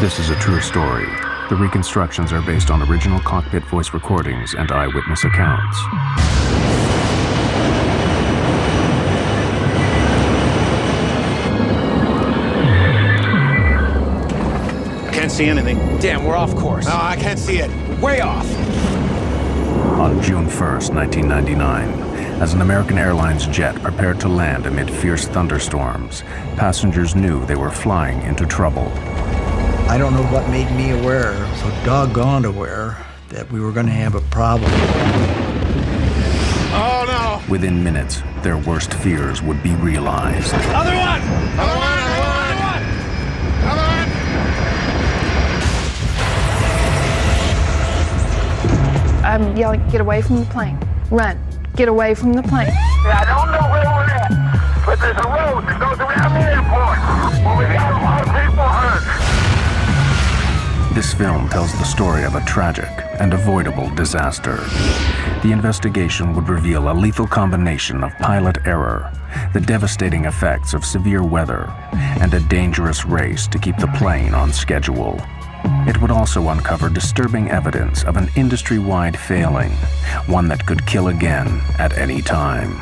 This is a true story. The reconstructions are based on original cockpit voice recordings and eyewitness accounts. Can't see anything. Damn, we're off course. No, I can't see it. Way off. On June 1st, 1999, as an American Airlines jet prepared to land amid fierce thunderstorms, passengers knew they were flying into trouble. I don't know what made me aware, so doggone aware, that we were going to have a problem. Oh, no! Within minutes, their worst fears would be realized. Other one! Other one! Other one! Other one! I'm yelling, get away from the plane. Run. Get away from the plane. I don't know where we're at, but there's a road that goes around the airport. Well, we got a lot of people hurt. This film tells the story of a tragic and avoidable disaster. The investigation would reveal a lethal combination of pilot error, the devastating effects of severe weather, and a dangerous race to keep the plane on schedule. It would also uncover disturbing evidence of an industry-wide failing, one that could kill again at any time.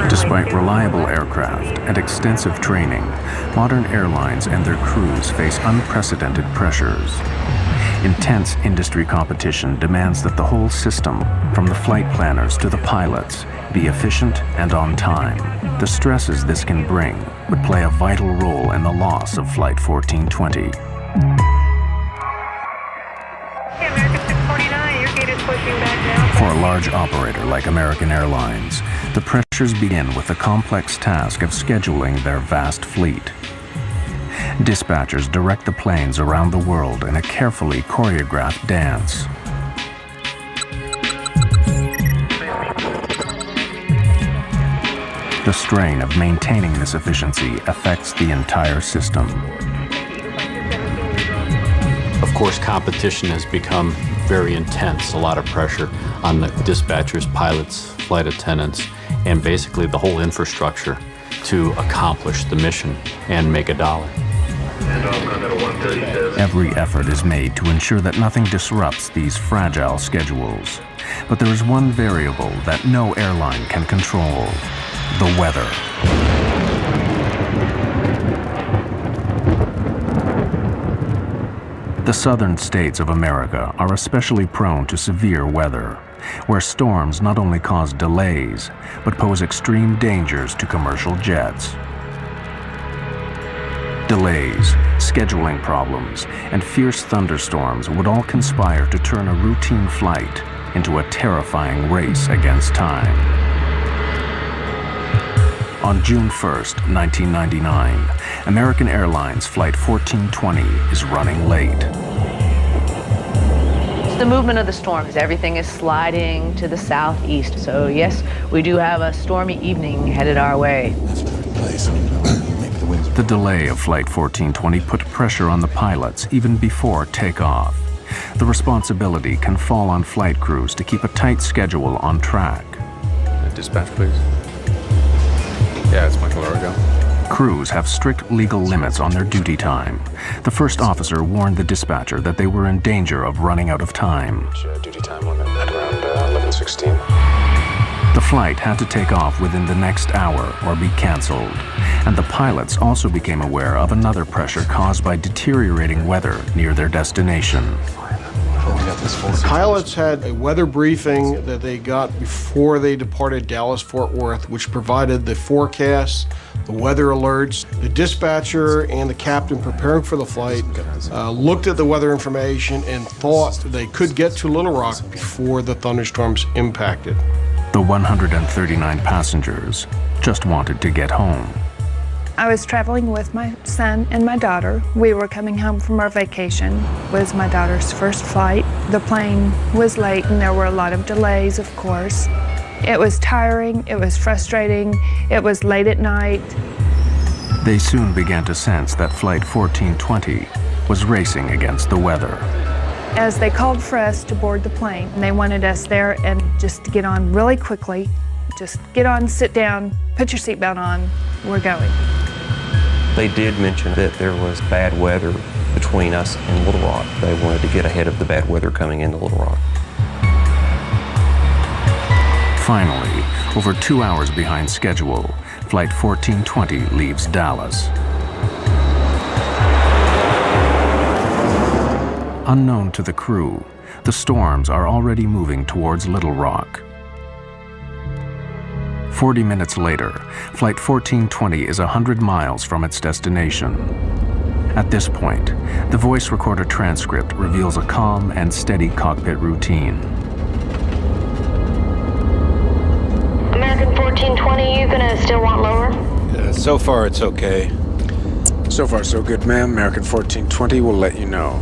Despite reliable aircraft and extensive training, modern airlines and their crews face unprecedented pressures. Intense industry competition demands that the whole system, from the flight planners to the pilots, be efficient and on time. The stresses this can bring would play a vital role in the loss of Flight 1420. For a large operator like American Airlines, the pressures begin with the complex task of scheduling their vast fleet. Dispatchers direct the planes around the world in a carefully choreographed dance. The strain of maintaining this efficiency affects the entire system. Of course, competition has become very intense, a lot of pressure on the dispatchers, pilots, flight attendants, and basically the whole infrastructure to accomplish the mission and make a dollar. Every effort is made to ensure that nothing disrupts these fragile schedules. But there is one variable that no airline can control: the weather. The southern states of America are especially prone to severe weather, where storms not only cause delays, but pose extreme dangers to commercial jets. Delays, scheduling problems, and fierce thunderstorms would all conspire to turn a routine flight into a terrifying race against time. On June 1st, 1999, American Airlines Flight 1420 is running late. The movement of the storms, everything is sliding to the southeast. So yes, we do have a stormy evening headed our way. The delay of Flight 1420 put pressure on the pilots even before takeoff. The responsibility can fall on flight crews to keep a tight schedule on track. Dispatch, please. Yeah, it's Michael Arago. Crews have strict legal limits on their duty time. The first officer warned the dispatcher that they were in danger of running out of time. Duty time limit at around 11:16. The flight had to take off within the next hour or be canceled. And the pilots also became aware of another pressure caused by deteriorating weather near their destination. Pilots had a weather briefing that they got before they departed Dallas-Fort Worth, which provided the forecasts, the weather alerts. The dispatcher and the captain preparing for the flight looked at the weather information and thought they could get to Little Rock before the thunderstorms impacted. The 139 passengers just wanted to get home. I was traveling with my son and my daughter. We were coming home from our vacation. It was my daughter's first flight. The plane was late and there were a lot of delays, of course. It was tiring, it was frustrating, it was late at night. They soon began to sense that Flight 1420 was racing against the weather. As they called for us to board the plane, they wanted us there and just to get on really quickly. Just get on, sit down, put your seatbelt on, we're going. They did mention that there was bad weather between us and Little Rock. They wanted to get ahead of the bad weather coming into Little Rock. Finally, over 2 hours behind schedule, Flight 1420 leaves Dallas. Unknown to the crew, the storms are already moving towards Little Rock. 40 minutes later, Flight 1420 is 100 miles from its destination. At this point, the voice recorder transcript reveals a calm and steady cockpit routine. American 1420, you gonna still want lower? So far, it's okay. So far, so good, ma'am. American 1420 will let you know.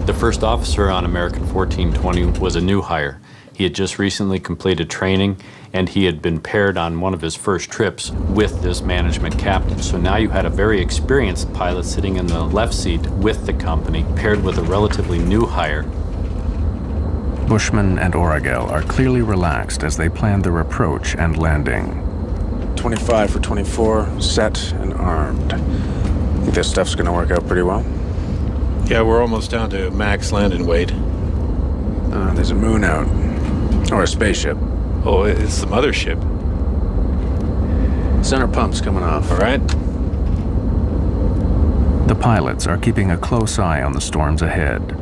The first officer on American 1420 was a new hire. He had just recently completed training, and he had been paired on one of his first trips with this management captain. So now you had a very experienced pilot sitting in the left seat with the company, paired with a relatively new hire. Bushman and Oragel are clearly relaxed as they plan their approach and landing. 25 for 24, set and armed. Think this stuff's gonna work out pretty well? Yeah, we're almost down to max landing weight. There's a moon out. Or a spaceship. Oh, it's the mothership. Center pump's coming off. All right. The pilots are keeping a close eye on the storms ahead.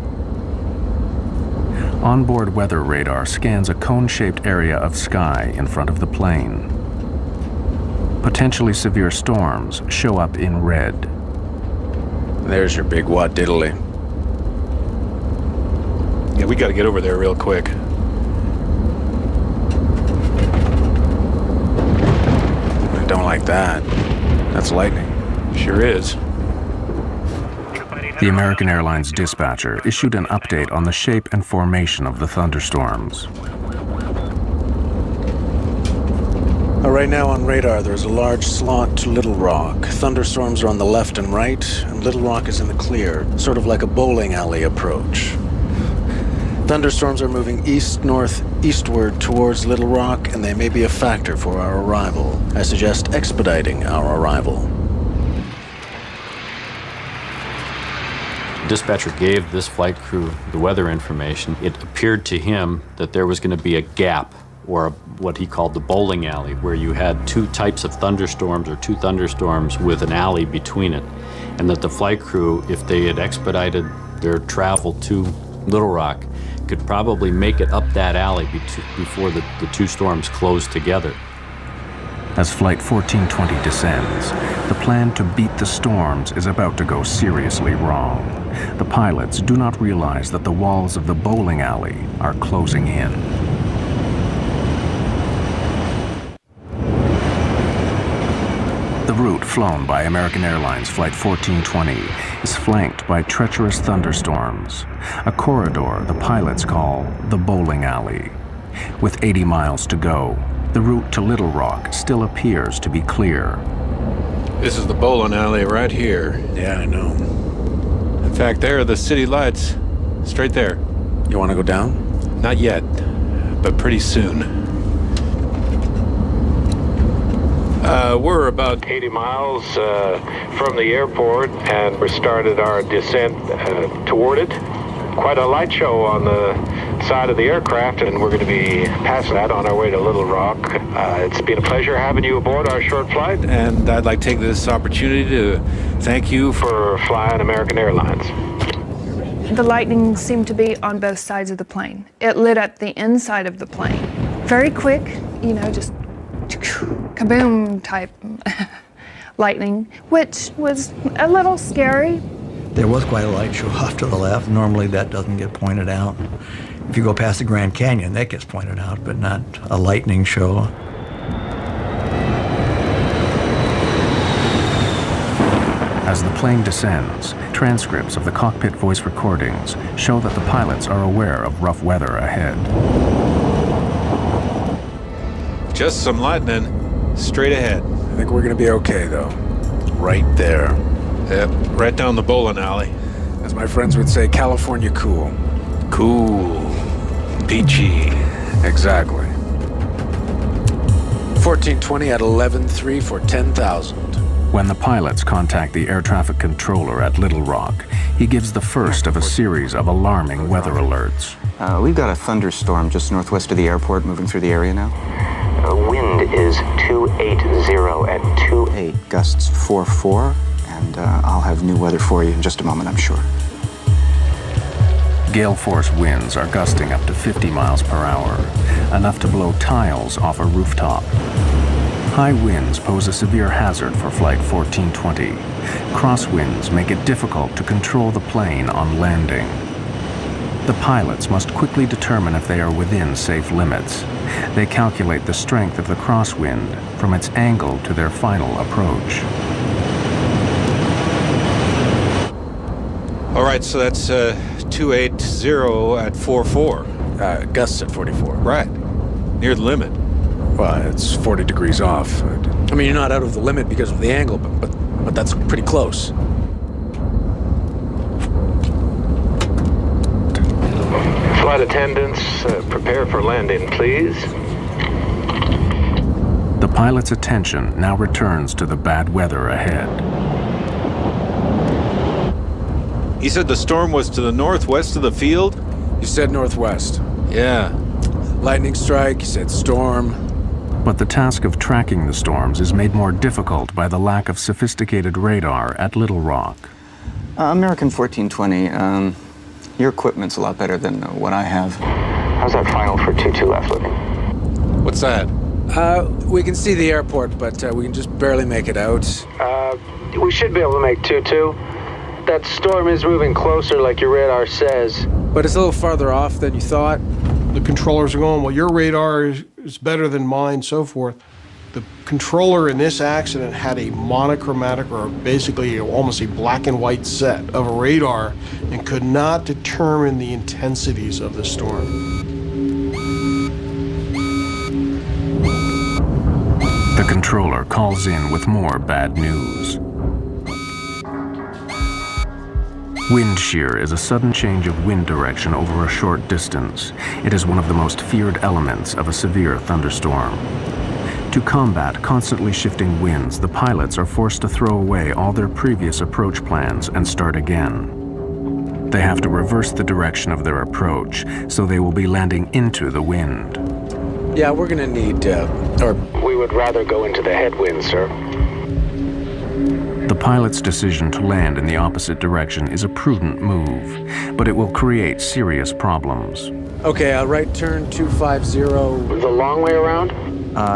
Onboard weather radar scans a cone-shaped area of sky in front of the plane. Potentially severe storms show up in red. There's your big wad diddly. Yeah, we gotta get over there real quick. I don't like that. That's lightning. Sure is. The American Airlines dispatcher issued an update on the shape and formation of the thunderstorms. Right now on radar, there's a large slot to Little Rock. Thunderstorms are on the left and right, and Little Rock is in the clear, sort of like a bowling alley approach. Thunderstorms are moving east-northeastward towards Little Rock, and they may be a factor for our arrival. I suggest expediting our arrival. Dispatcher gave this flight crew the weather information. It appeared to him that there was going to be a gap, or what he called the bowling alley, where you had two types of thunderstorms, or two thunderstorms with an alley between it, and that the flight crew, if they had expedited their travel to Little Rock, could probably make it up that alley before the two storms closed together. As Flight 1420 descends, the plan to beat the storms is about to go seriously wrong. The pilots do not realize that the walls of the bowling alley are closing in. The route flown by American Airlines Flight 1420 is flanked by treacherous thunderstorms, a corridor the pilots call the bowling alley. With 80 miles to go, the route to Little Rock still appears to be clear. This is the bowling alley right here. Yeah, I know. In fact, there are the city lights. Straight there. You want to go down? Not yet, but pretty soon. We're about 80 miles from the airport, and we started our descent toward it. Quite a light show on the side of the aircraft, and we're going to be passing that on our way to Little Rock. It's been a pleasure having you aboard our short flight, and I'd like to take this opportunity to thank you for flying American Airlines. The lightning seemed to be on both sides of the plane. It lit up the inside of the plane. Very quick, you know, just kaboom type lightning, which was a little scary. There was quite a light show off to the left. Normally that doesn't get pointed out. If you go past the Grand Canyon, that gets pointed out, but not a lightning show. As the plane descends, transcripts of the cockpit voice recordings show that the pilots are aware of rough weather ahead. Just some lightning straight ahead. I think we're going to be okay, though. right there. Yep, right down the bowling alley. As my friends would say, California cool. Cool. Peachy. Exactly. 1420 at 11.3 for 10,000. When the pilots contact the air traffic controller at Little Rock, he gives the first of a series of alarming weather alerts. We've got a thunderstorm just northwest of the airport moving through the area now. Wind is 280 at 28, gusts 4-4, and I'll have new weather for you in just a moment, I'm sure. Gale force winds are gusting up to 50 miles per hour, enough to blow tiles off a rooftop. High winds pose a severe hazard for Flight 1420. Crosswinds make it difficult to control the plane on landing. The pilots must quickly determine if they are within safe limits. They calculate the strength of the crosswind from its angle to their final approach. All right, so that's 280 at 4-4. Gusts at 44. Right, near the limit. Well, it's 40 degrees off. I mean, you're not out of the limit because of the angle, but that's pretty close. Flight attendants, prepare for landing, please. The pilot's attention now returns to the bad weather ahead. He said the storm was to the northwest of the field? You said northwest. Yeah. Lightning strike, you said storm. But the task of tracking the storms is made more difficult by the lack of sophisticated radar at Little Rock. American 1420, your equipment's a lot better than what I have. How's that final for 22 left looking? What's that? We can see the airport, but we can just barely make it out. We should be able to make 22. That storm is moving closer like your radar says. But it's a little farther off than you thought. The controllers are going, well, your radar is better than mine, so forth. The controller in this accident had a monochromatic, or basically almost a black and white set of a radar, and could not determine the intensities of the storm. The controller calls in with more bad news. Wind shear is a sudden change of wind direction over a short distance. It is one of the most feared elements of a severe thunderstorm. To combat constantly shifting winds, the pilots are forced to throw away all their previous approach plans and start again. They have to reverse the direction of their approach, so they will be landing into the wind. Yeah, we're gonna need, We would rather go into the headwind, sir. The pilot's decision to land in the opposite direction is a prudent move, but it will create serious problems. Okay, right turn 250. The long way around?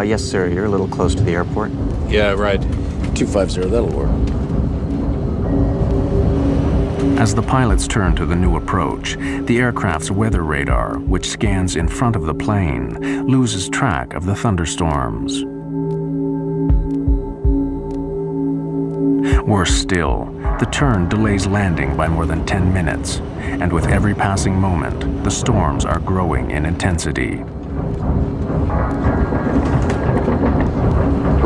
Yes, sir. You're a little close to the airport. Yeah, right. 250, that'll work. As the pilots turn to the new approach, the aircraft's weather radar, which scans in front of the plane, loses track of the thunderstorms. Worse still, the turn delays landing by more than 10 minutes, and with every passing moment, the storms are growing in intensity.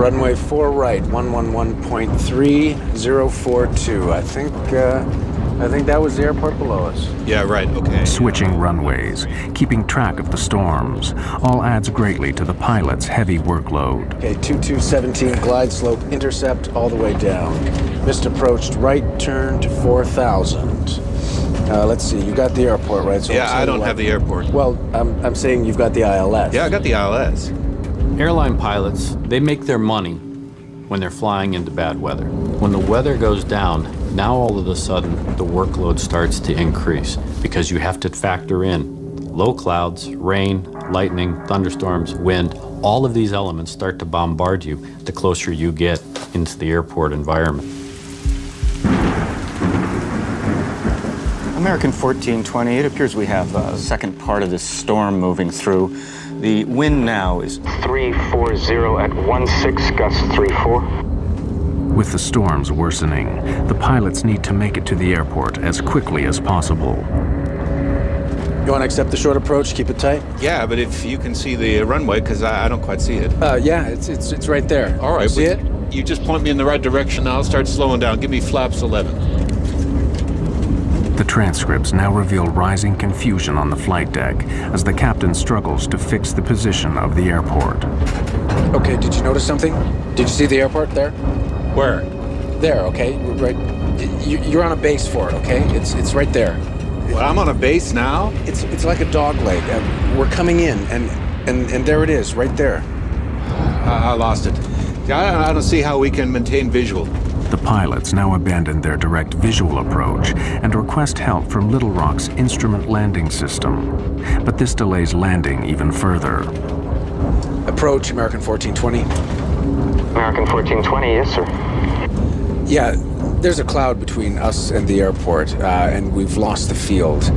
Runway 4 right, 111.3042. I think that was the airport below us. Yeah, right, okay. Switching runways, keeping track of the storms, all adds greatly to the pilot's heavy workload. Okay, 2217 glide slope intercept all the way down. Missed approached right turn to 4000. Let's see, you got the airport, right? So yeah, I don't have the airport. Well, I'm saying you've got the ILS. Yeah, I got the ILS. Airline pilots, they make their money when they're flying into bad weather. When the weather goes down, now all of a sudden the workload starts to increase because you have to factor in low clouds, rain, lightning, thunderstorms, wind. All of these elements start to bombard you the closer you get into the airport environment. American 1420, it appears we have a second part of this storm moving through. The wind now is 340 at 16, gust 34. With the storms worsening, the pilots need to make it to the airport as quickly as possible. You want to accept the short approach, keep it tight? Yeah, but if you can see the runway, because I don't quite see it. Yeah, it's right there. All right. See it? You just point me in the right direction, I'll start slowing down. Give me flaps 11. The transcripts now reveal rising confusion on the flight deck as the captain struggles to fix the position of the airport. Okay, did you notice something? Did you see the airport there? Where? There, okay, right. You're on a base for it, okay? It's right there. Well, I'm on a base now? It's like a dog leg. We're coming in, and there it is, right there. I lost it. I don't see how we can maintain visual. The pilots now abandon their direct visual approach and request help from Little Rock's instrument landing system. But this delays landing even further. Approach, American 1420. American 1420, yes, sir. Yeah, there's a cloud between us and the airport, and we've lost the field.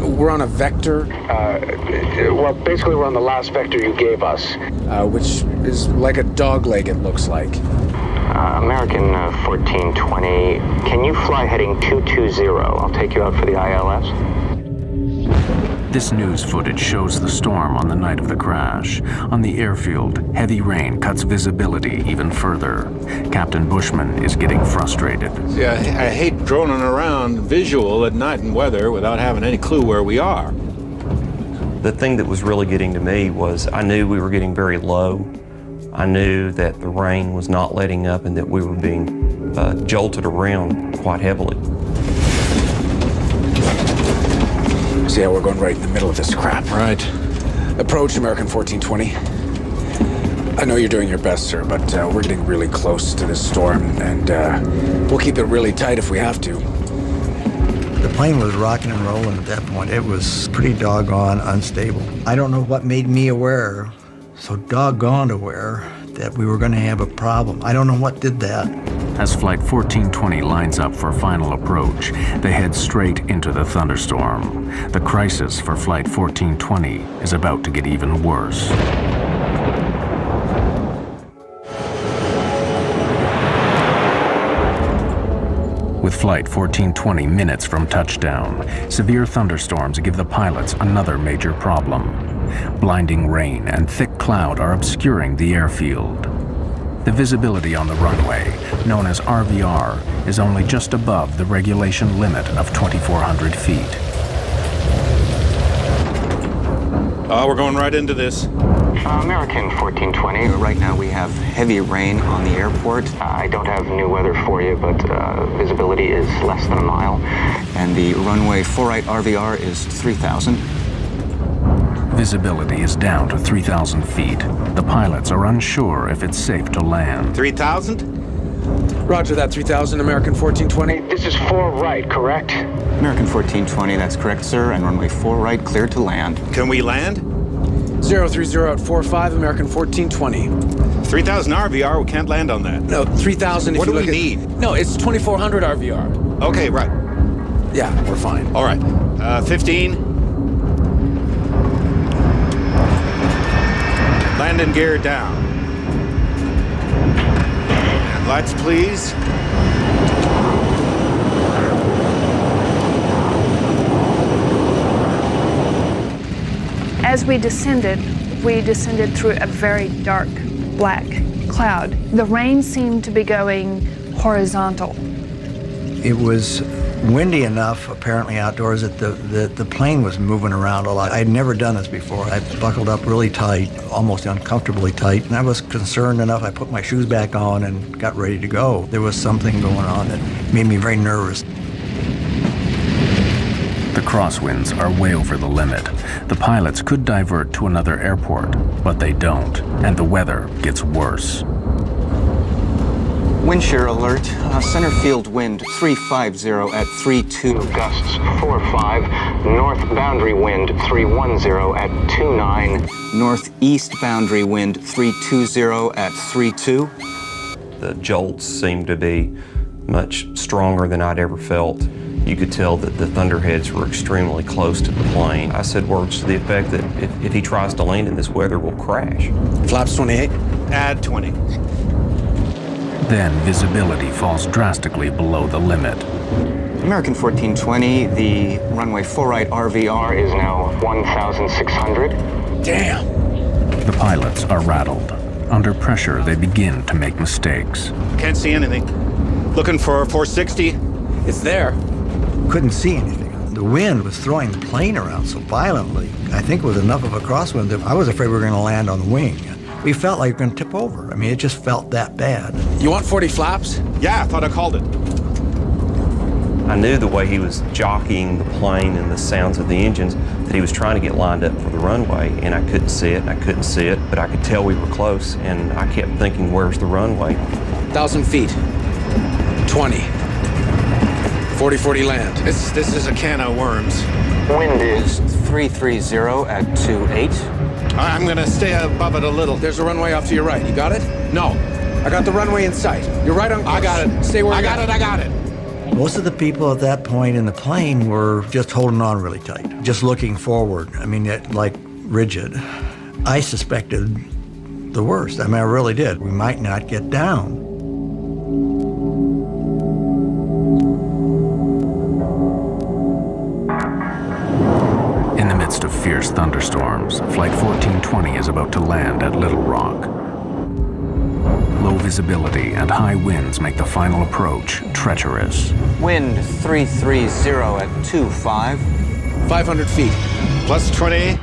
We're on a vector. Well, basically we're on the last vector you gave us. Which is like a dog leg, it looks like. American 1420, can you fly heading 220? I'll take you out for the ILS. This news footage shows the storm on the night of the crash. On the airfield, heavy rain cuts visibility even further. Captain Bushman is getting frustrated. See, I hate droning around visual at night and weather without having any clue where we are. The thing that was really getting to me was I knew we were getting very low. I knew that the rain was not letting up and that we were being jolted around quite heavily. See how we're going right in the middle of this crap. Right. Approach, American 1420. I know you're doing your best, sir, but we're getting really close to this storm, and we'll keep it really tight if we have to. The plane was rocking and rolling at that point. It was pretty doggone unstable. I don't know what made me aware, so doggone aware, that we were going to have a problem. I don't know what did that. As Flight 1420 lines up for final approach, they head straight into the thunderstorm. The crisis for Flight 1420 is about to get even worse. With Flight 1420 minutes from touchdown, severe thunderstorms give the pilots another major problem. Blinding rain and thick cloud are obscuring the airfield. The visibility on the runway, known as RVR, is only just above the regulation limit of 2,400 feet. We're going right into this. American 1420. Right now we have heavy rain on the airport. I don't have new weather for you, but visibility is less than a mile. And the runway 4-right RVR is 3,000. Visibility is down to 3,000 feet. The pilots are unsure if it's safe to land. 3,000? Roger that, 3,000, American 1420. This is 4 right, correct? American 1420, that's correct, sir. And runway 4-right, cleared to land. Can we land? 030 at 45, American 1420. 3,000 RVR, we can't land on that. No, 3,000 if what you do look we at... need? No, it's 2,400 RVR. Okay, right. Yeah, we're fine. All right. 15. Landing gear down. And lights, please. As we descended through a very dark black cloud. The rain seemed to be going horizontal. It was windy enough, apparently outdoors, that the plane was moving around a lot. I'd never done this before. I buckled up really tight, almost uncomfortably tight, and I was concerned enough. I put my shoes back on and got ready to go. There was something going on that made me very nervous. The crosswinds are way over the limit. The pilots could divert to another airport, but they don't, and the weather gets worse. Wind shear alert. Center field wind 350 at 32. Gusts 4-5. North boundary wind 310 at 29. Northeast boundary wind 320 at 32. The jolts seemed to be much stronger than I'd ever felt. You could tell that the thunderheads were extremely close to the plane. I said words to the effect that if he tries to land in this weather, we'll crash. Flaps 28. Add 20. Then visibility falls drastically below the limit. American 1420, the runway 4-right RVR is now 1,600. Damn. The pilots are rattled. Under pressure, they begin to make mistakes. Can't see anything. Looking for 460. It's there. Couldn't see anything. The wind was throwing the plane around so violently. I think it was enough of a crosswind that I was afraid we were going to land on the wing. We felt like we were going to tip over. I mean, it just felt that bad. You want 40 flaps? Yeah, I thought I called it. I knew the way he was jockeying the plane and the sounds of the engines that he was trying to get lined up for the runway, and I couldn't see it, and I couldn't see it, but I could tell we were close, and I kept thinking, where's the runway? 1,000 feet. 20. 40-40 land. This is a can of worms. Wind is 330 at 28. I'm gonna stay above it a little. There's a runway off to your right. You got it? No. I got the runway in sight. You're right on course. I got it. Stay where I you got it. I got it. Most of the people at that point in the plane were just holding on really tight, just looking forward. I mean, like rigid. I suspected the worst. I mean, I really did. We might not get down. In the midst of fierce thunderstorms, Flight 1420 is about to land at Little Rock. Low visibility and high winds make the final approach treacherous. Wind 330 at 25. 500 feet. Plus 20.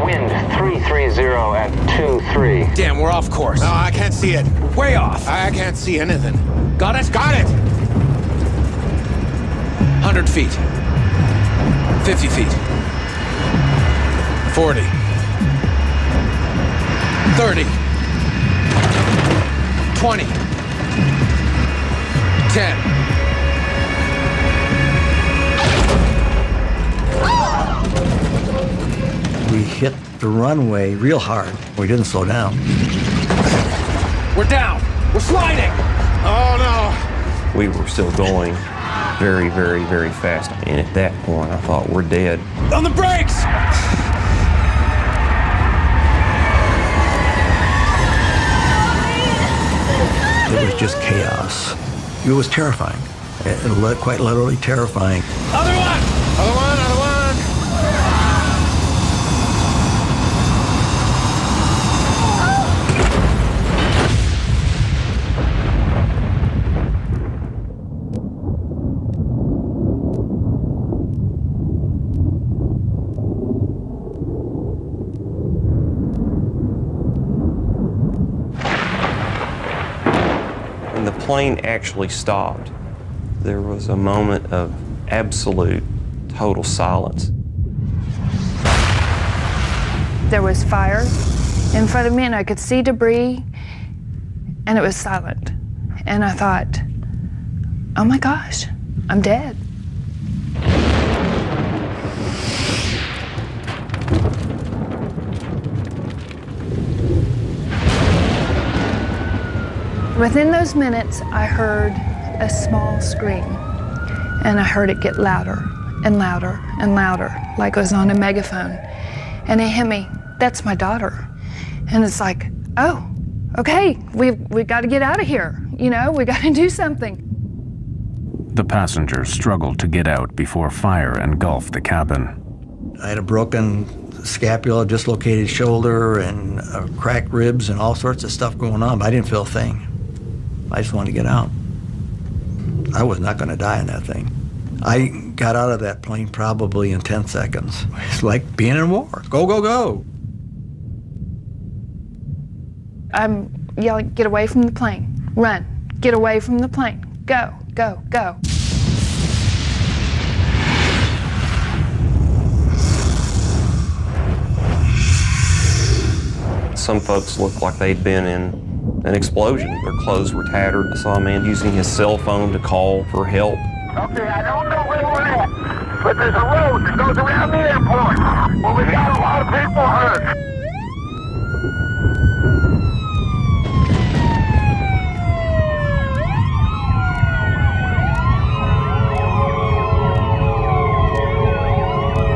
Wind 330 at 23. Damn, we're off course. No, I can't see it. Way off. I can't see anything. Got it? Got it! 100 feet. 50 feet. 40. 30. 20. 10. We hit the runway real hard. We didn't slow down. We're down. We're sliding. Oh, no. We were still going very, very, very fast, and at that point, I thought, we're dead. On the brakes! It was just chaos. It was terrifying. Quite literally terrifying. Other one! Other one, other one. The plane actually stopped. There was a moment of absolute, total silence. There was fire in front of me, and I could see debris, and it was silent. And I thought, oh my gosh, I'm dead. Within those minutes, I heard a small scream, and I heard it get louder and louder and louder, like it was on a megaphone. And it hit me, that's my daughter. And it's like, oh, okay, we've got to get out of here. You know, we got to do something. The passengers struggled to get out before fire engulfed the cabin. I had a broken scapula, dislocated shoulder, and cracked ribs and all sorts of stuff going on, but I didn't feel a thing. I just wanted to get out. I was not going to die in that thing. I got out of that plane probably in 10 seconds. It's like being in war. Go, go, go. I'm yelling, get away from the plane. Run. Get away from the plane. Go, go, go. Some folks looked like they'd been in an explosion. Their clothes were tattered. I saw a man using his cell phone to call for help. Okay, I don't know where we're at, but there's a road that goes around the airport. Well, we got a lot of people hurt.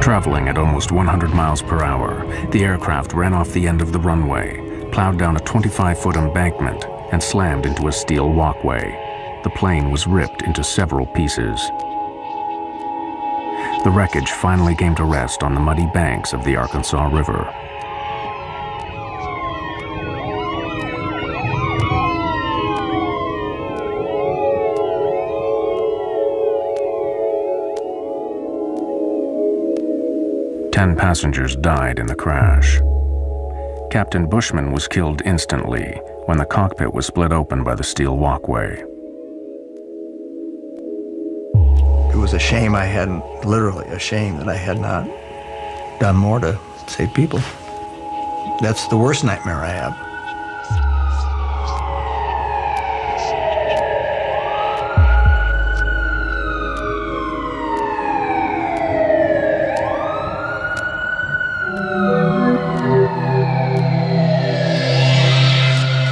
Traveling at almost 100 miles per hour, the aircraft ran off the end of the runway, plowed down a 25-foot embankment, and slammed into a steel walkway. The plane was ripped into several pieces. The wreckage finally came to rest on the muddy banks of the Arkansas River. 10 passengers died in the crash. Captain Bushman was killed instantly when the cockpit was split open by the steel walkway. It was a shame I hadn't, literally a shame that I had not done more to save people. That's the worst nightmare I have.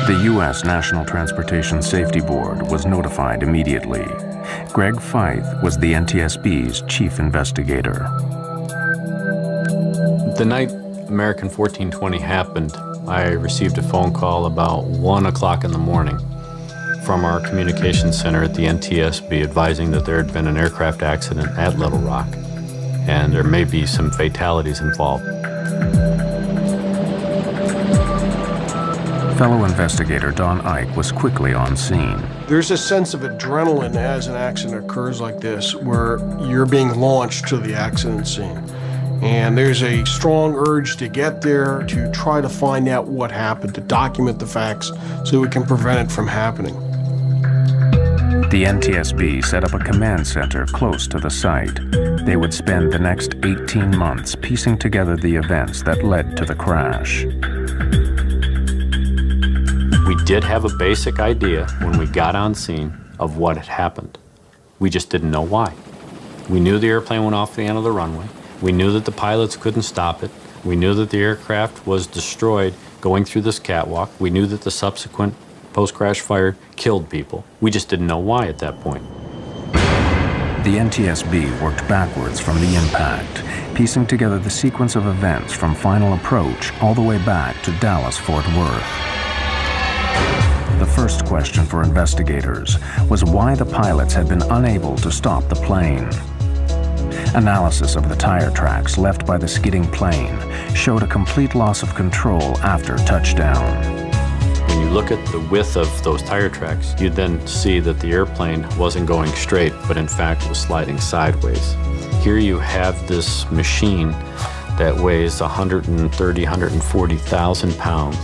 The U.S. National Transportation Safety Board was notified immediately. Greg Feith was the NTSB's chief investigator. The night American 1420 happened, I received a phone call about 1 o'clock in the morning from our communications center at the NTSB advising that there had been an aircraft accident at Little Rock and there may be some fatalities involved. Fellow investigator Don Ike was quickly on scene. There's a sense of adrenaline as an accident occurs like this, where you're being launched to the accident scene. And there's a strong urge to get there, to try to find out what happened, to document the facts so we can prevent it from happening. The NTSB set up a command center close to the site. They would spend the next 18 months piecing together the events that led to the crash. We did have a basic idea when we got on scene of what had happened. We just didn't know why. We knew the airplane went off the end of the runway. We knew that the pilots couldn't stop it. We knew that the aircraft was destroyed going through this catwalk. We knew that the subsequent post-crash fire killed people. We just didn't know why at that point. The NTSB worked backwards from the impact, piecing together the sequence of events from final approach all the way back to Dallas-Fort Worth. The first question for investigators was why the pilots had been unable to stop the plane. Analysis of the tire tracks left by the skidding plane showed a complete loss of control after touchdown. When you look at the width of those tire tracks, you then see that the airplane wasn't going straight, but in fact was sliding sideways. Here you have this machine that weighs 130, 140,000 pounds.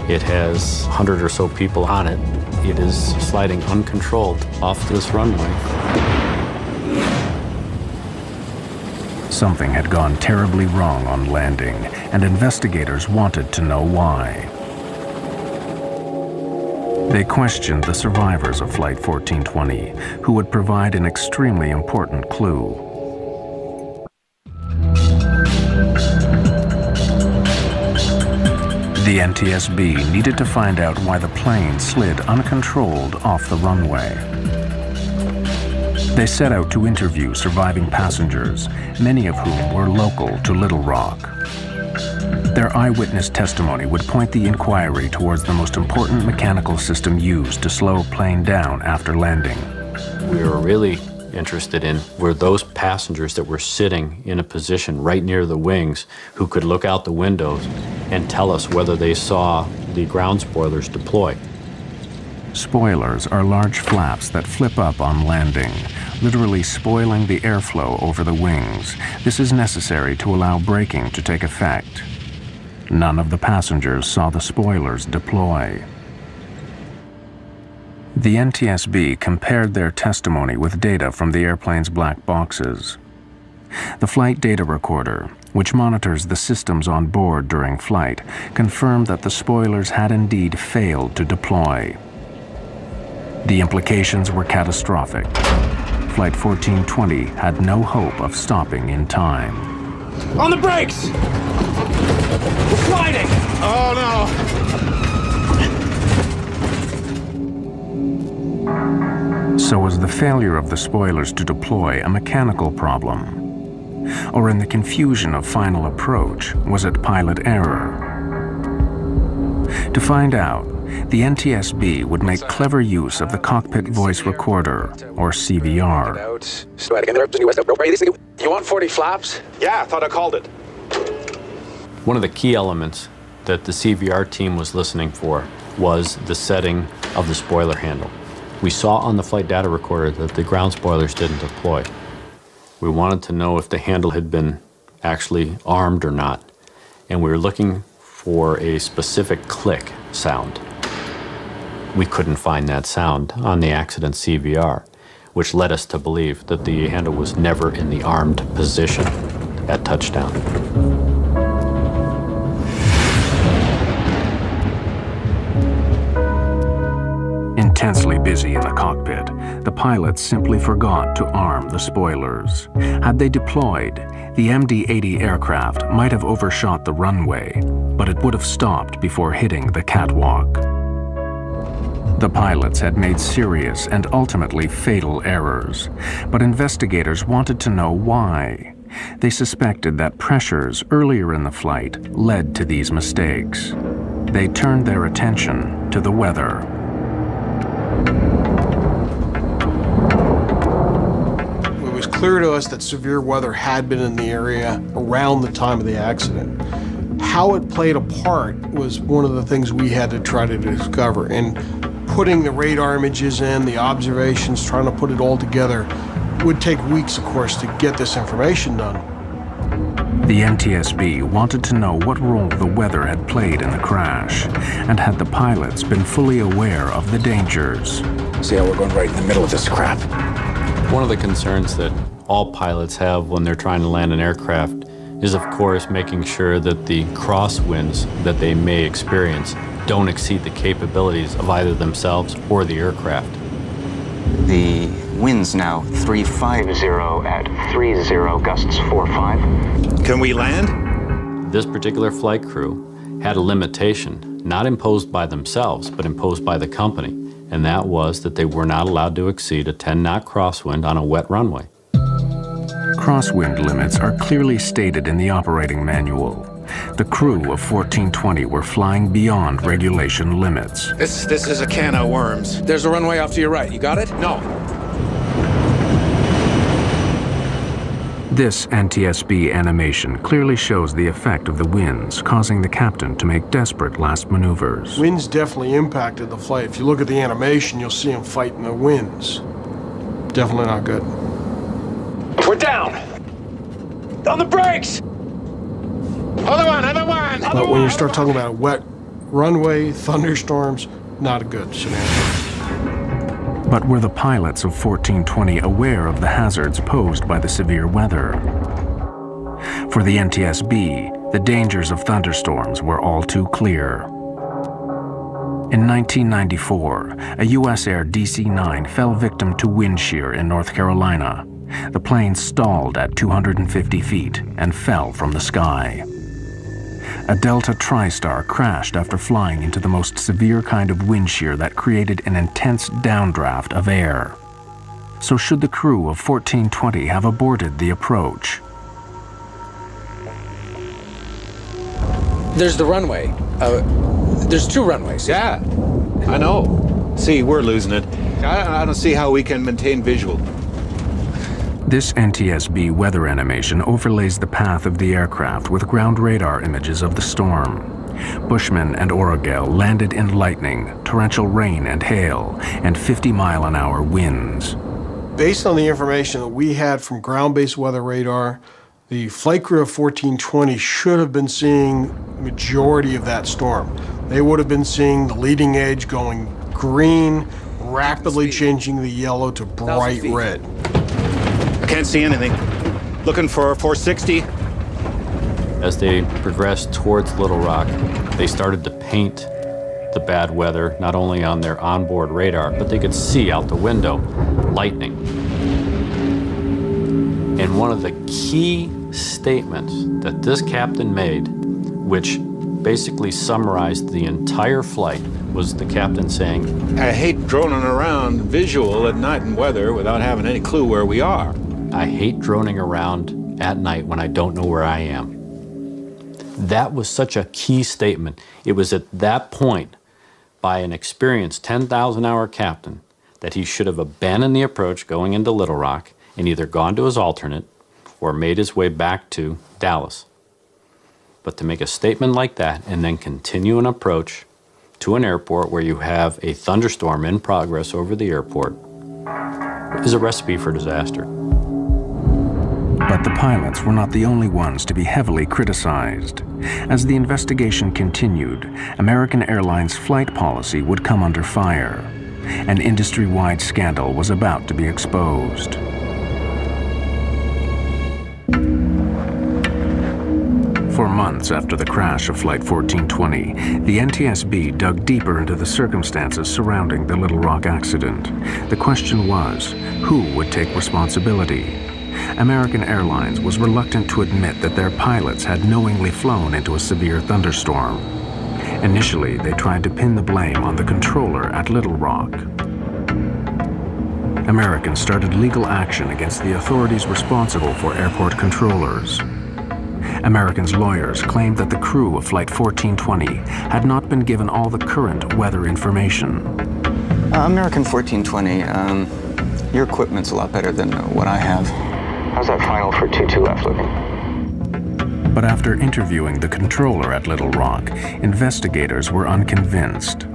It has 100 or so people on it. It is sliding uncontrolled off this runway. Something had gone terribly wrong on landing, and investigators wanted to know why. They questioned the survivors of Flight 1420, who would provide an extremely important clue. The NTSB needed to find out why the plane slid uncontrolled off the runway. They set out to interview surviving passengers, many of whom were local to Little Rock. Their eyewitness testimony would point the inquiry towards the most important mechanical system used to slow a plane down after landing. We were really interested in were those passengers that were sitting in a position right near the wings who could look out the windows and tell us whether they saw the ground spoilers deploy. Spoilers are large flaps that flip up on landing, literally spoiling the airflow over the wings. This is necessary to allow braking to take effect. None of the passengers saw the spoilers deploy. The NTSB compared their testimony with data from the airplane's black boxes. The flight data recorder, which monitors the systems on board during flight, confirmed that the spoilers had indeed failed to deploy. The implications were catastrophic. Flight 1420 had no hope of stopping in time. On the brakes! We're sliding! Oh no! So was the failure of the spoilers to deploy a mechanical problem? Or in the confusion of final approach, was it pilot error? To find out, the NTSB would make clever use of the cockpit voice recorder, or CVR. You want 40 flaps? Yeah, I thought I called it. One of the key elements that the CVR team was listening for was the setting of the spoiler handle. We saw on the flight data recorder that the ground spoilers didn't deploy. We wanted to know if the handle had been actually armed or not. And we were looking for a specific click sound. We couldn't find that sound on the accident CVR, which led us to believe that the handle was never in the armed position at touchdown. Intensely busy in the cockpit, the pilots simply forgot to arm the spoilers. Had they deployed, the MD-80 aircraft might have overshot the runway, but it would have stopped before hitting the catwalk. The pilots had made serious and ultimately fatal errors, but investigators wanted to know why. They suspected that pressures earlier in the flight led to these mistakes. They turned their attention to the weather. It was clear to us that severe weather had been in the area around the time of the accident. How it played a part was one of the things we had to try to discover. And putting the radar images in, the observations, trying to put it all together would take weeks, of course, to get this information done. The NTSB wanted to know what role the weather had played in the crash, and had the pilots been fully aware of the dangers. See how we're going right in the middle of this crap? One of the concerns that all pilots have when they're trying to land an aircraft is, of course, making sure that the crosswinds that they may experience don't exceed the capabilities of either themselves or the aircraft. The wind's now 350 at 30, gusts 45. Can we land? This particular flight crew had a limitation, not imposed by themselves, but imposed by the company, and that was that they were not allowed to exceed a 10-knot crosswind on a wet runway. Crosswind limits are clearly stated in the operating manual. The crew of 1420 were flying beyond regulation limits. This is a can of worms. There's a runway off to your right. You got it? No. This NTSB animation clearly shows the effect of the winds, causing the captain to make desperate last maneuvers. Winds definitely impacted the flight. If you look at the animation, you'll see him fighting the winds. Definitely not good. We're down! On the brakes! Other one! But when you start talking about a wet runway, thunderstorms, not a good scenario. But were the pilots of 1420 aware of the hazards posed by the severe weather? For the NTSB, the dangers of thunderstorms were all too clear. In 1994, a U.S. Air DC-9 fell victim to wind shear in North Carolina. The plane stalled at 250 feet and fell from the sky. A Delta TriStar crashed after flying into the most severe kind of wind shear that created an intense downdraft of air. So should the crew of 1420 have aborted the approach? There's the runway. There's two runways. Yeah, I know. See, we're losing it. I don't see how we can maintain visual. This NTSB weather animation overlays the path of the aircraft with ground radar images of the storm. Bushman and Orogel landed in lightning, torrential rain and hail, and 50-mile-an-hour winds. Based on the information that we had from ground-based weather radar, the flight crew of 1420 should have been seeing the majority of that storm. They would have been seeing the leading edge going green, rapidly changing the yellow to bright red. I can't see anything. Looking for 460. As they progressed towards Little Rock, they started to paint the bad weather not only on their onboard radar, but they could see out the window lightning. And one of the key statements that this captain made, which basically summarized the entire flight, was the captain saying, I hate droning around visual at night in weather without having any clue where we are. I hate droning around at night when I don't know where I am. That was such a key statement. It was at that point, by an experienced 10,000-hour captain, that he should have abandoned the approach going into Little Rock and either gone to his alternate or made his way back to Dallas. But to make a statement like that and then continue an approach to an airport where you have a thunderstorm in progress over the airport is a recipe for disaster. But the pilots were not the only ones to be heavily criticized. As the investigation continued, American Airlines flight policy would come under fire. An industry-wide scandal was about to be exposed. For months after the crash of Flight 1420, the NTSB dug deeper into the circumstances surrounding the Little Rock accident. The question was, who would take responsibility? American Airlines was reluctant to admit that their pilots had knowingly flown into a severe thunderstorm. Initially, they tried to pin the blame on the controller at Little Rock. Americans started legal action against the authorities responsible for airport controllers. Americans' lawyers claimed that the crew of Flight 1420 had not been given all the current weather information. American 1420, your equipment's a lot better than what I have. How's that final for 22 left looking? But after interviewing the controller at Little Rock, investigators were unconvinced.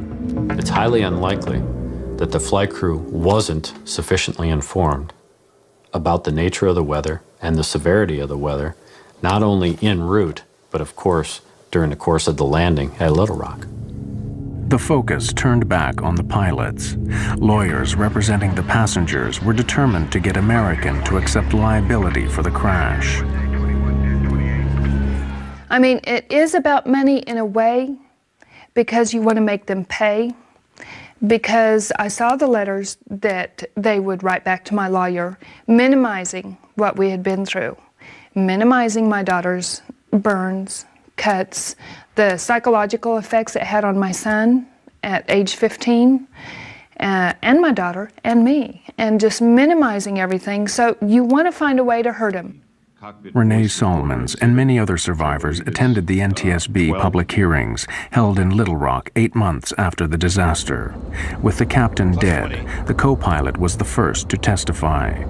It's highly unlikely that the flight crew wasn't sufficiently informed about the nature of the weather and the severity of the weather, not only en route, but of course during the course of the landing at Little Rock. The focus turned back on the pilots. Lawyers representing the passengers were determined to get American to accept liability for the crash. I mean, it is about money in a way, because you want to make them pay. Because I saw the letters that they would write back to my lawyer, minimizing what we had been through, minimizing my daughter's burns, cuts, the psychological effects it had on my son at age 15, and my daughter and me, and just minimizing everything. So you want to find a way to hurt him. Renee Solomons and many other survivors attended the NTSB public hearings held in Little Rock 8 months after the disaster. With the captain dead, the co-pilot was the first to testify.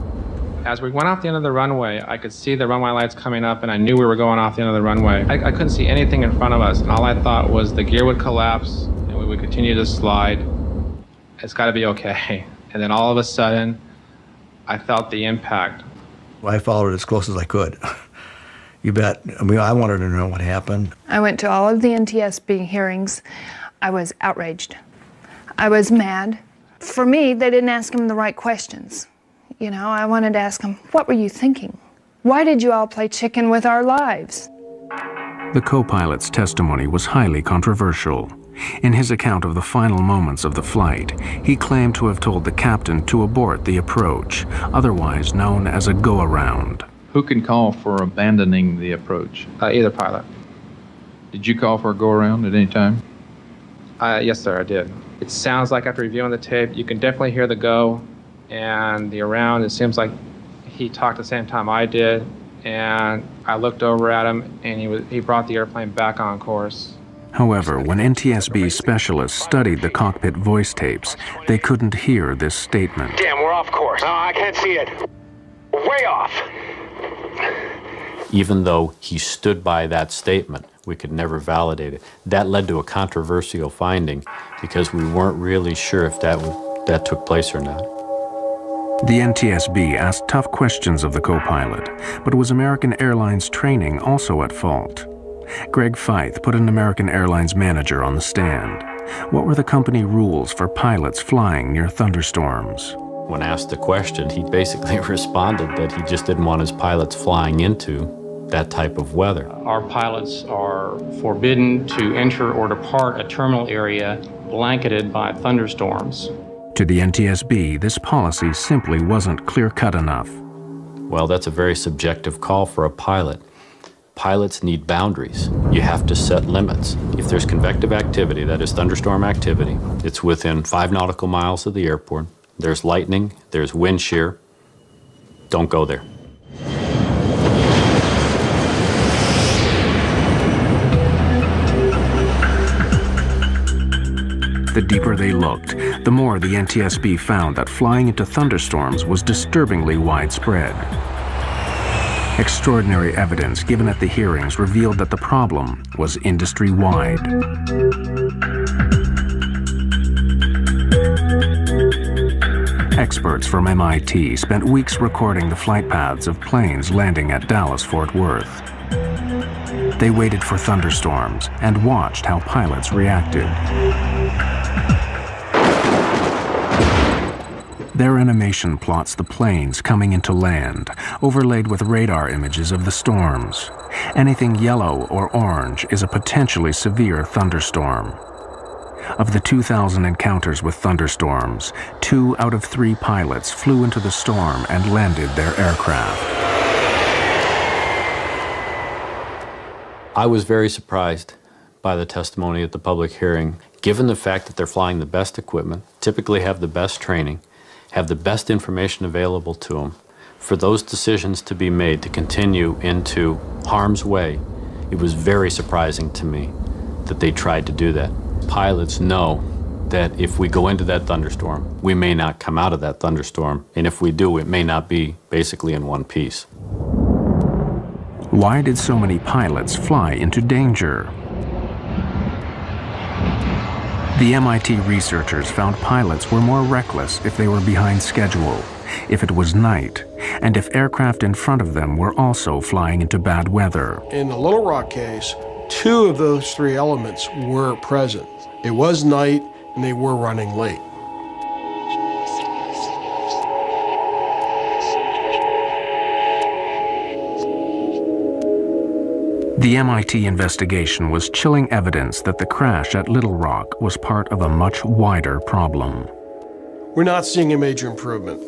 As we went off the end of the runway, I could see the runway lights coming up, and I knew we were going off the end of the runway. I couldn't see anything in front of us, and all I thought was the gear would collapse, and we would continue to slide. It's got to be okay. And then all of a sudden, I felt the impact. I followed it as close as I could. You bet. I mean, I wanted to know what happened. I went to all of the NTSB hearings. I was outraged. I was mad. For me, they didn't ask him the right questions. You know, I wanted to ask him, what were you thinking? Why did you all play chicken with our lives? The co-pilot's testimony was highly controversial. In his account of the final moments of the flight, he claimed to have told the captain to abort the approach, otherwise known as a go-around. Who can call for abandoning the approach? Either pilot. Did you call for a go-around at any time? Yes, sir, I did. It sounds like after reviewing the tape, you can definitely hear the go and the around. It seems like he talked at the same time I did, and I looked over at him, and he brought the airplane back on course. However, when NTSB specialists studied the cockpit voice tapes, they couldn't hear this statement. Damn, we're off course. No, I can't see it. Way off. Even though he stood by that statement, we could never validate it. That led to a controversial finding because we weren't really sure if that took place or not. The NTSB asked tough questions of the co-pilot, but was American Airlines training also at fault? Greg Feith put an American Airlines manager on the stand. What were the company rules for pilots flying near thunderstorms? When asked the question, he basically responded that he just didn't want his pilots flying into that type of weather. Our pilots are forbidden to enter or depart a terminal area blanketed by thunderstorms. To the NTSB, this policy simply wasn't clear-cut enough. Well, that's a very subjective call for a pilot. Pilots need boundaries. You have to set limits. If there's convective activity, that is thunderstorm activity, it's within 5 nautical miles of the airport. There's lightning, there's wind shear. Don't go there. The deeper they looked, the more the NTSB found that flying into thunderstorms was disturbingly widespread. Extraordinary evidence given at the hearings revealed that the problem was industry-wide. experts from MIT spent weeks recording the flight paths of planes landing at Dallas-Fort Worth. They waited for thunderstorms and watched how pilots reacted. Their animation plots the planes coming into land, overlaid with radar images of the storms. Anything yellow or orange is a potentially severe thunderstorm. Of the 2,000 encounters with thunderstorms, 2 out of 3 pilots flew into the storm and landed their aircraft. I was very surprised by the testimony at the public hearing, given the fact that they're flying the best equipment, typically have the best training, have the best information available to them. For those decisions to be made to continue into harm's way, it was very surprising to me that they tried to do that. Pilots know that if we go into that thunderstorm, we may not come out of that thunderstorm, and if we do, it may not be basically in one piece. Why did so many pilots fly into danger? The MIT researchers found pilots were more reckless if they were behind schedule, if it was night, and if aircraft in front of them were also flying into bad weather. In the Little Rock case, 2 of those 3 elements were present. It was night, and they were running late. The MIT investigation was chilling evidence that the crash at Little Rock was part of a much wider problem. We're not seeing a major improvement,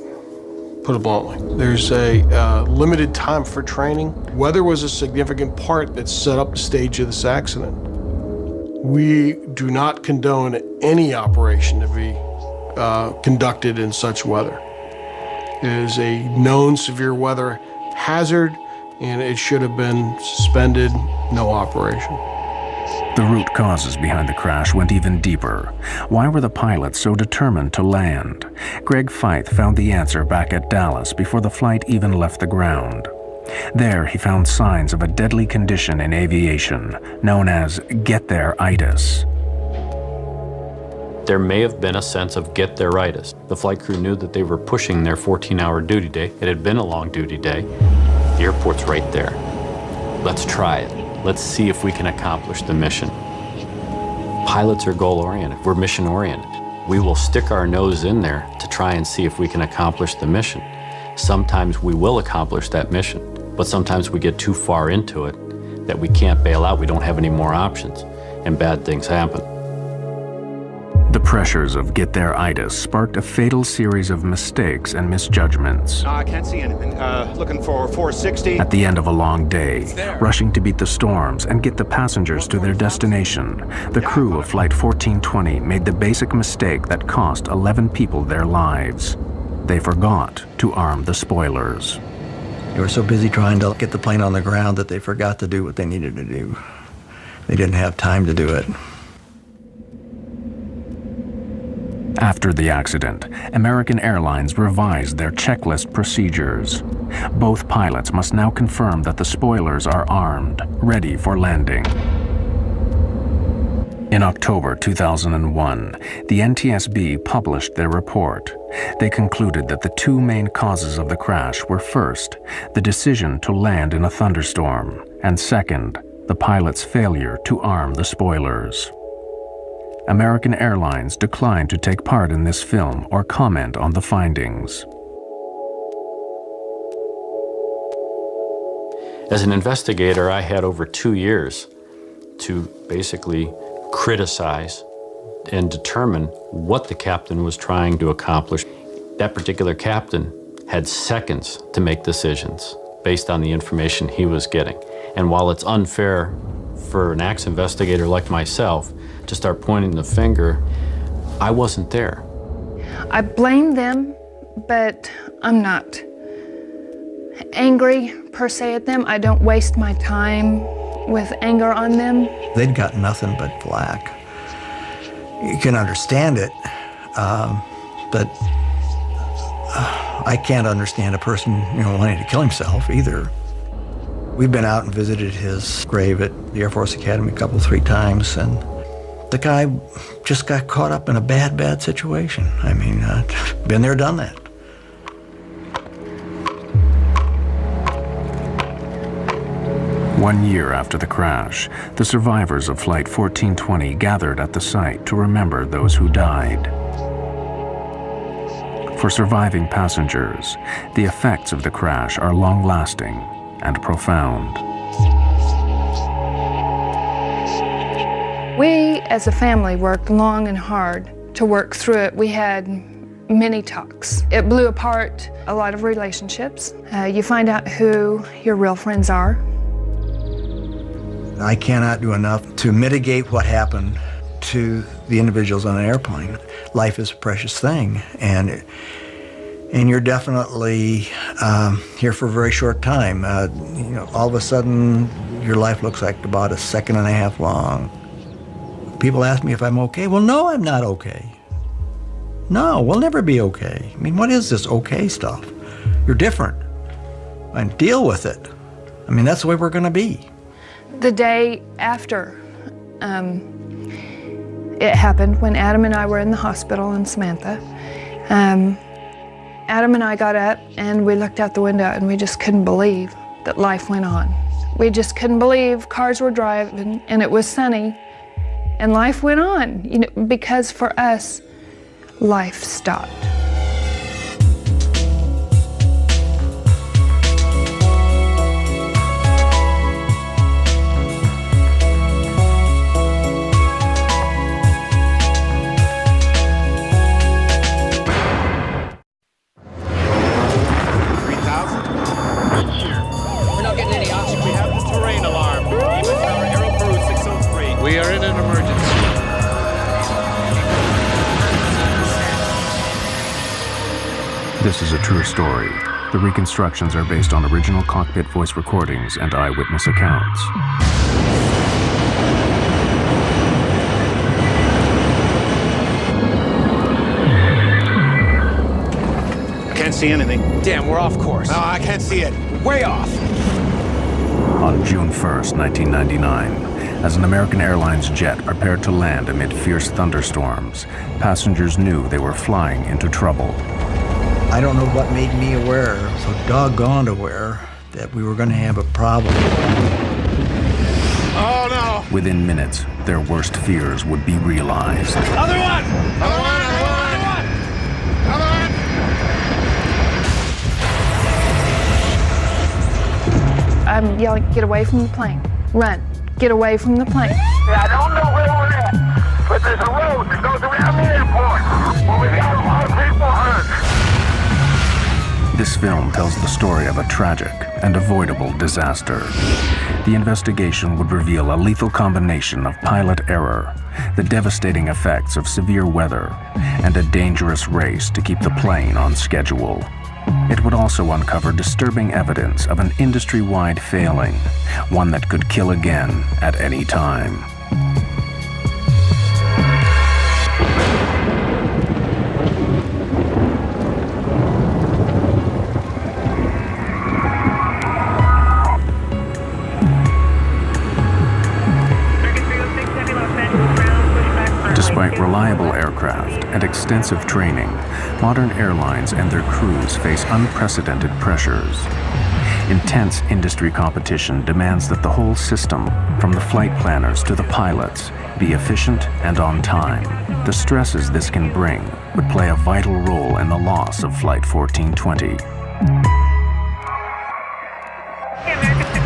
put it bluntly. There's a limited time for training. Weather was a significant part that set up the stage of this accident. We do not condone any operation to be conducted in such weather. It is a known severe weather hazard, and it should have been suspended, no operation. The root causes behind the crash went even deeper. Why were the pilots so determined to land? Greg Feith found the answer back at Dallas before the flight even left the ground. There, he found signs of a deadly condition in aviation known as get-there-itis. There may have been a sense of get-there-itis. The flight crew knew that they were pushing their 14-hour duty day. It had been a long duty day. The airport's right there. Let's try it. Let's see if we can accomplish the mission. Pilots are goal-oriented. We're mission-oriented. We will stick our nose in there to try and see if we can accomplish the mission. Sometimes we will accomplish that mission, but sometimes we get too far into it that we can't bail out. We don't have any more options, and bad things happen. The pressures of get-there-itis sparked a fatal series of mistakes and misjudgments. I can't see anything. Looking for 460. At the end of a long day, rushing to beat the storms and get the passengers to their destination, the crew of Flight 1420 made the basic mistake that cost 11 people their lives. They forgot to arm the spoilers. They were so busy trying to get the plane on the ground that they forgot to do what they needed to do. They didn't have time to do it. After the accident, American Airlines revised their checklist procedures. Both pilots must now confirm that the spoilers are armed, ready for landing. In October 2001, the NTSB published their report. They concluded that the 2 main causes of the crash were first, the decision to land in a thunderstorm, and second, the pilot's failure to arm the spoilers. American Airlines declined to take part in this film or comment on the findings. As an investigator, I had over 2 years to basically criticize and determine what the captain was trying to accomplish. That particular captain had seconds to make decisions based on the information he was getting. And while it's unfair for an acts investigator like myself to start pointing the finger, I wasn't there. I blame them, but I'm not angry per se at them. I don't waste my time with anger on them. They'd got nothing but flack. You can understand it, but I can't understand a person, wanting to kill himself either. We've been out and visited his grave at the Air Force Academy a couple, 3 times, and the guy just got caught up in a bad situation. I mean, been there, done that. 1 year after the crash, the survivors of Flight 1420 gathered at the site to remember those who died. For surviving passengers, the effects of the crash are long-lasting and profound. We, as a family, worked long and hard to work through it. We had many talks. It blew apart a lot of relationships. You find out who your real friends are. I cannot do enough to mitigate what happened to the individuals on an airplane. Life is a precious thing, and you're definitely here for a very short time. You know, all of a sudden, your life looks like about a second and a half long. People ask me if I'm okay. Well, no, I'm not okay. No, we'll never be okay. I mean, what is this okay stuff? You're different, and deal with it. I mean, that's the way we're going to be. The day after it happened, when Adam and I were in the hospital in Samantha, Adam and I got up and we looked out the window and we just couldn't believe that life went on. We just couldn't believe cars were driving and it was sunny and life went on, you know, because for us, life stopped. We are in an emergency. This is a true story. The reconstructions are based on original cockpit voice recordings and eyewitness accounts. I can't see anything. Damn, we're off course. No, I can't see it. Way off. On June 1st, 1999, as an American Airlines jet prepared to land amid fierce thunderstorms, passengers knew they were flying into trouble. I don't know what made me aware, so doggone aware, that we were going to have a problem. Oh, no. Within minutes, their worst fears would be realized. Other one! Other one! Other one! Other one! I'm yelling, get away from the plane. Run. Get away from the plane. I don't know where we're at, but there's a road that goes around the airport. Well, we got a lot of people hurt. This film tells the story of a tragic and avoidable disaster. The investigation would reveal a lethal combination of pilot error, the devastating effects of severe weather, and a dangerous race to keep the plane on schedule. It would also uncover disturbing evidence of an industry-wide failing, one that could kill again at any time. Despite reliable aircraft and extensive training, modern airlines and their crews face unprecedented pressures. Intense industry competition demands that the whole system, from the flight planners to the pilots, be efficient and on time. The stresses this can bring would play a vital role in the loss of Flight 1420.